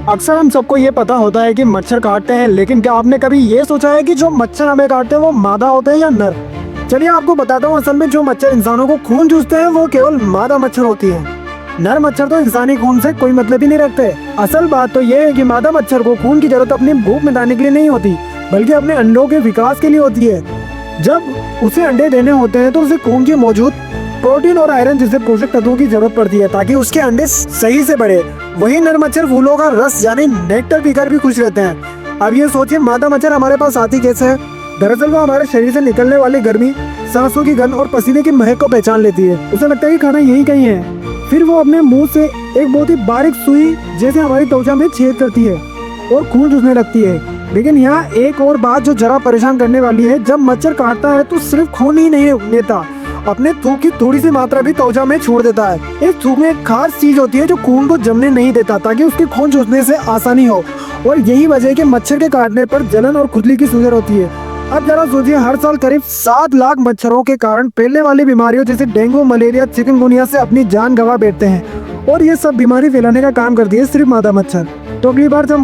अक्सर हम सबको ये पता होता है कि मच्छर काटते हैं, लेकिन क्या आपने कभी ये सोचा है कि जो मच्छर हमें काटते हैं वो मादा होते हैं या नर? चलिए आपको बताता हूँ, असल में जो मच्छर इंसानों को खून चूसते हैं वो केवल मादा मच्छर होती है। नर मच्छर तो इंसानी खून से कोई मतलब ही नहीं रखते। असल बात तो ये है कि मादा मच्छर को खून की जरूरत अपनी भूख मिटाने के लिए नहीं होती, बल्कि अपने अंडों के विकास के लिए होती है। जब उसे अंडे देने होते हैं तो उसे खून की मौजूद प्रोटीन और आयरन जैसे पोषक तत्वों की जरूरत पड़ती है ताकि उसके अंडे सही से बढ़े। वही नर मच्छर फूलों का रस यानी नेक्टर पीकर भी खुश रहते हैं। अब ये सोचिए, मादा मच्छर हमारे पास आती कैसे है? दरअसल वो हमारे शरीर से निकलने वाली गर्मी, सांसों की गंध और पसीने की महक को पहचान लेती है। उसे लगता है कि खाना यही कहीं है। फिर वो अपने मुंह से एक बहुत ही बारीक सुई जैसे हमारी त्वचा में छेद करती है और खून चूसने लगती है। लेकिन यहाँ एक और बात जो जरा परेशान करने वाली है, जब मच्छर काटता है तो सिर्फ खून ही नहीं लेता, अपने थूक की थोड़ी सी मात्रा भी त्वचा में छोड़ देता है। इस थूक में एक खास चीज होती है जो खून को जमने नहीं देता ताकि उसके खून चूसने से आसानी हो, और यही वजह है कि मच्छर के काटने पर जलन और खुजली की सूजन होती है। अब जरा सोचिए, हर साल करीब 7 लाख मच्छरों के कारण फैलने वाली बीमारियों जैसे डेंगू, मलेरिया, चिकनगुनिया से अपनी जान गंवा बैठते हैं, और ये सब बीमारी फैलाने का काम करती है सिर्फ मादा मच्छर। तो अगली बार जब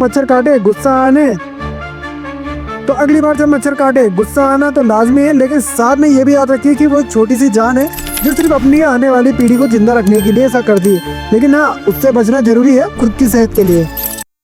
मच्छर काटे गुस्सा आना तो लाजमी है, लेकिन साथ में ये भी याद रखिए कि वो छोटी सी जान है जो सिर्फ अपनी आने वाली पीढ़ी को जिंदा रखने के लिए ऐसा करती है। लेकिन हाँ, उससे बचना जरूरी है खुद की सेहत के लिए।